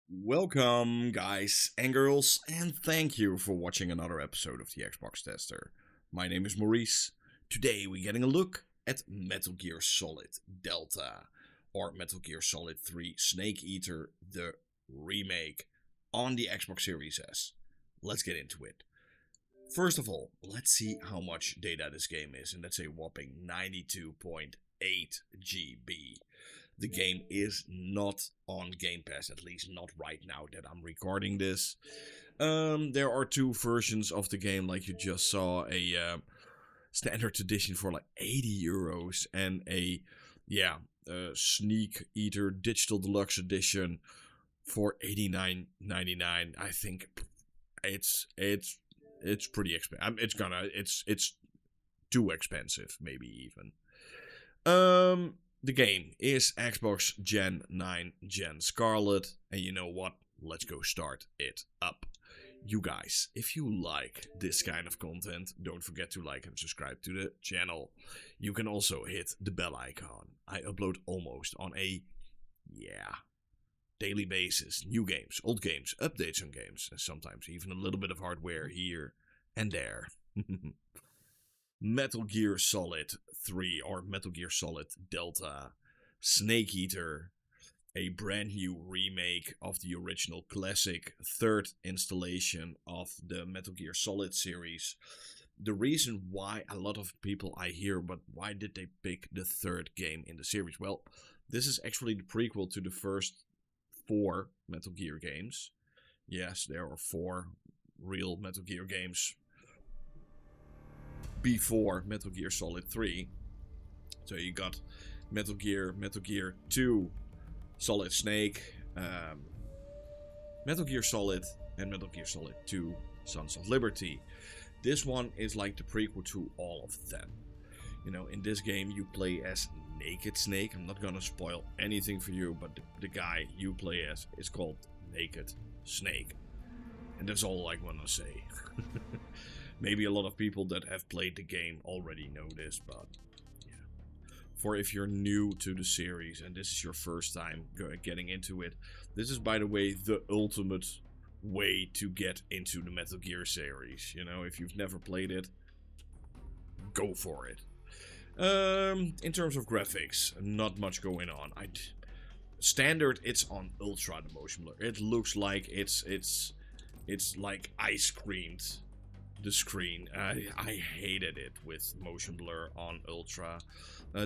Welcome, guys and girls, and thank you for watching another episode of the Xbox Tester. My name is Maurice. Today we're getting a look at Metal Gear Solid Delta, or Metal Gear Solid 3 Snake Eater, the remake, on the Xbox Series S. Let's get into it. First of all, let's see how much data this game is, and that's a whopping 92.8 GB. The game is not on Gamepass, at least not right now that I'm recording this. There are two versions of the game, like you just saw, a standard edition for like €80 and a Sneak Eater Digital Deluxe Edition for $89.99. I think it's pretty expensive. It's too expensive, maybe even. The game is Xbox Gen 9 Gen Scarlet, and you know what? Let's go start it up. You guys, if you like this kind of content, don't forget to like and subscribe to the channel. You can also hit the bell icon. I upload almost on a, daily basis. New games, old games, updates on games, and sometimes even a little bit of hardware here and there. Metal Gear Solid 3 or Metal Gear Solid Delta Snake Eater, a brand new remake of the original classic third installation of the Metal Gear Solid series. The reason why a lot of people I hear, but why did they pick the third game in the series? Well, this is actually the prequel to the first 4 Metal Gear games. Yes, there are 4 real Metal Gear games before Metal Gear Solid 3. So you got Metal Gear 2, Solid Snake, Metal Gear Solid, and Metal Gear Solid 2, Sons of Liberty. This one is like the prequel to all of them. You know, in this game you play as Naked Snake. I'm not gonna spoil anything for you, but the guy you play as is called Naked Snake. And that's all I wanna say. Maybe a lot of people that have played the game already know this, but yeah. For if you're new to the series and this is your first time getting into it, this is, by the way, the ultimate way to get into the Metal Gear series. You know, if you've never played it, go for it. In terms of graphics, not much going on. Standard, it's on Ultra, the motion blur. It looks like it's like ice creamed. The screen. I hated it with motion blur on Ultra.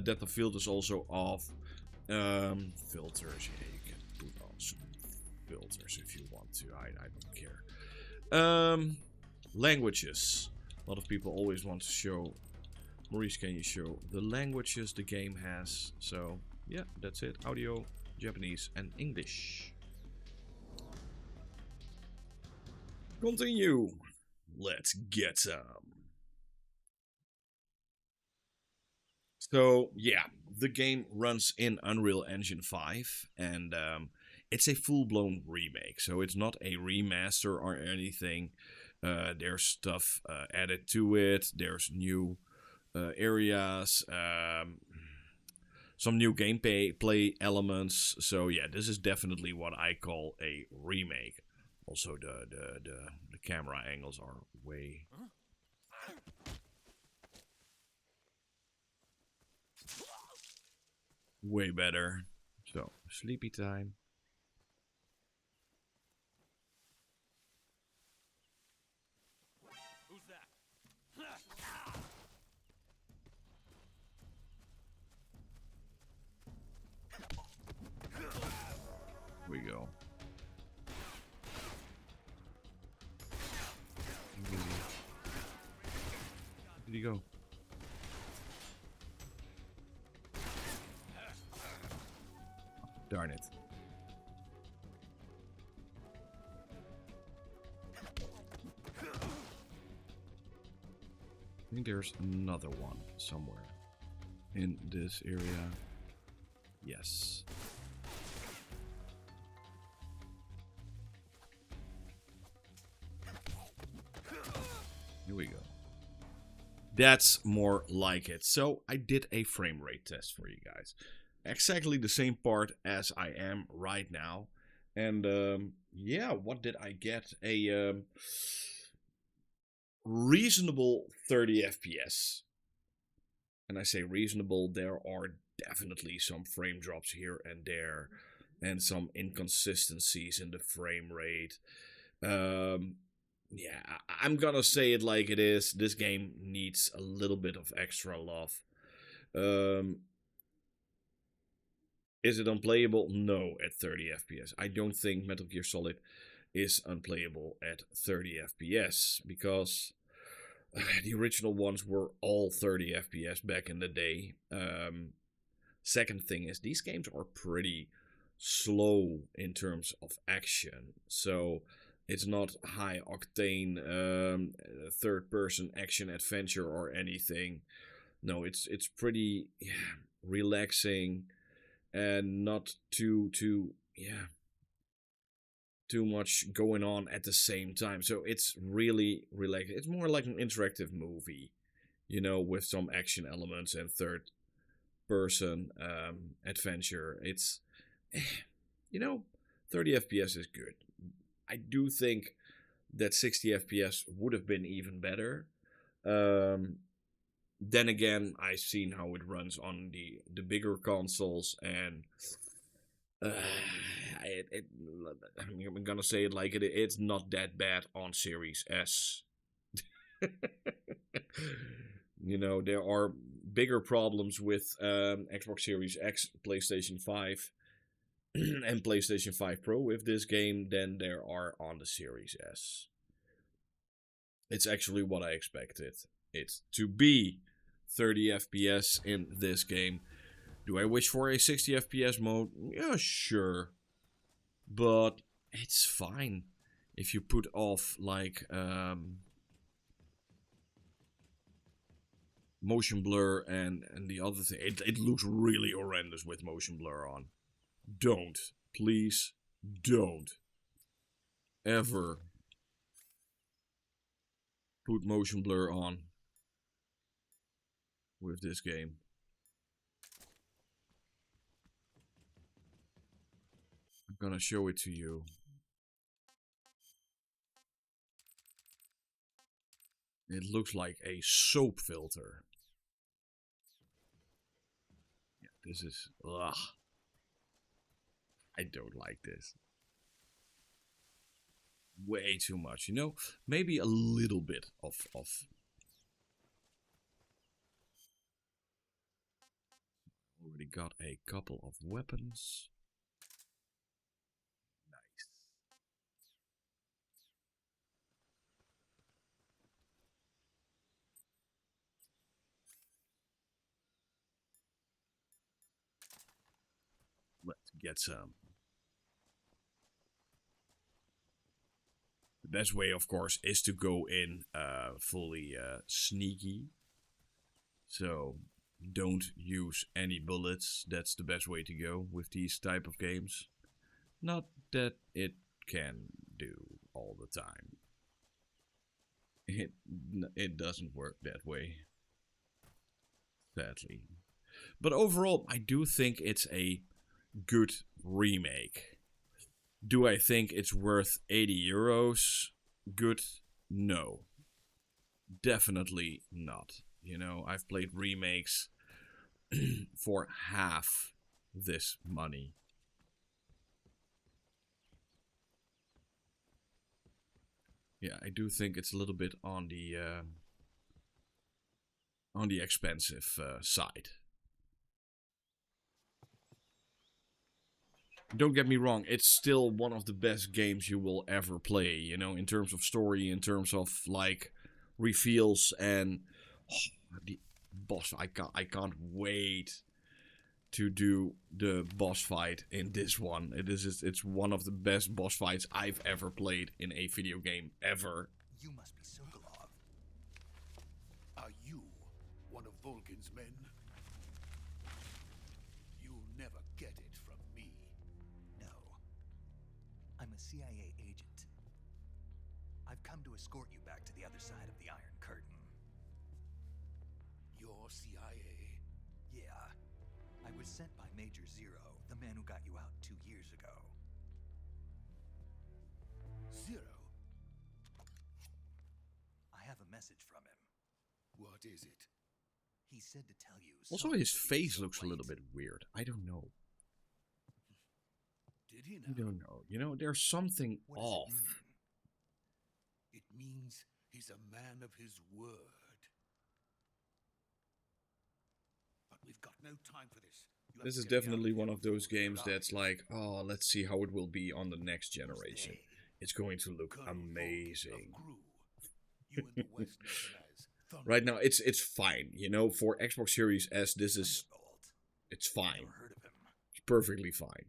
Depth of field is also off. Filters, yeah, you can put on some filters if you want to. I don't care. Languages. A lot of people always want to show. Maurice, can you show the languages the game has? So yeah, that's it. Audio, Japanese, and English. Continue. Let's get some. So yeah, the game runs in Unreal Engine 5, and it's a full-blown remake. So it's not a remaster or anything. There's stuff added to it. There's new areas, some new gameplay elements. So yeah, this is definitely what I call a remake. Also, the camera angles are way better. So, sleepy time. Who's that? Here we go. Where did he go? Darn it. I think there's another one somewhere in this area. Yes. Here we go. That's more like it. So I did a frame rate test for you guys. Exactly the same part as I am right now. And yeah, what did I get? A reasonable 30 FPS. And I say reasonable, there are definitely some frame drops here and there, and some inconsistencies in the frame rate. Um, yeah, I'm gonna say it like it is. This game needs a little bit of extra love. Um, is it unplayable? No, at 30 FPS. I don't think Metal Gear Solid is unplayable at 30 FPS because the original ones were all 30 FPS back in the day. Second thing is, these games are pretty slow in terms of action. So it's not high octane third person action adventure or anything. No, it's pretty relaxing and not too much going on at the same time. So it's really relaxing. It's more like an interactive movie, with some action elements and third person adventure. It's eh, you know 30 FPS is good. I do think that 60 FPS would have been even better. Then again, I've seen how it runs on the bigger consoles, and uh, I'm gonna say it like it's not that bad on Series S. There are bigger problems with Xbox Series X, PlayStation 5, and PlayStation 5 Pro with this game than there are on the Series S. It's actually what I expected. It's to be 30 FPS in this game. Do I wish for a 60 FPS mode? Yeah, sure. But it's fine if you put off like motion blur and the other thing. It looks really horrendous with motion blur on. Don't. Please don't ever put motion blur on with this game. I'm gonna show it to you. It looks like a soap filter. Yeah, this is... Ugh. I don't like this. Way too much, Maybe a little bit of already got a couple of weapons. Nice. Let's get some. The best way, of course, is to go in fully sneaky. So don't use any bullets. That's the best way to go with these type of games. Not that it can do all the time. It doesn't work that way, sadly. But overall, I do think it's a good remake. Do I think it's worth 80 euros? Good? No. Definitely not. I've played remakes for half this money. Yeah, I do think it's a little bit on the expensive side. Don't get me wrong, it's still one of the best games you will ever play, in terms of story, in terms of like reveals, and the boss. I can't wait to do the boss fight in this one. It's one of the best boss fights I've ever played in a video game ever. You must be Sokolov. Are you one of Volkin's men? You'll never get it from me. No. I'm a CIA agent. I've come to escort you back to the other side of the Iron Curtain. You're CIA? Yeah. I was sent by Major Zero, the man who got you out 2 years ago. What is it? He said to tell you. Also, his something face so looks a little white. bit weird. I don't know. Did he I know? don't know. You know, there's something What does off. it mean? It means he's a man of his word. But we've got no time for this. You have This to is get me out definitely of one here of those before we games arrive. that's like, oh, let's see how it will be on the next generation. They? It's going to look Colonel Vulcan amazing. of Gru. You in the West know him as Right now, it's fine. You know, for Xbox Series S, this is Thunderbolt. it's fine. Never heard of him. It's perfectly fine.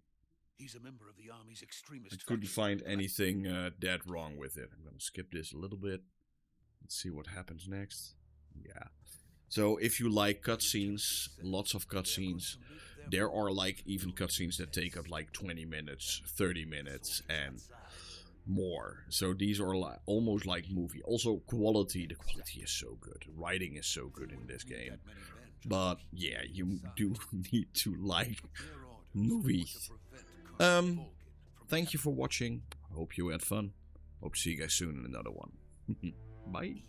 He's a member of the Army's extremist I couldn't faction. find anything that wrong with it. I'm gonna skip this a little bit. Let's see what happens next. Yeah. So if you like cutscenes, lots of cutscenes, there are like even cutscenes that take up like 20 minutes, 30 minutes, and more. So these are almost like movie. Also quality, the quality is so good. Writing is so good in this game. But yeah, you do need to like movies. Thank you for watching. I hope you had fun. Hope to see you guys soon in another one. Bye.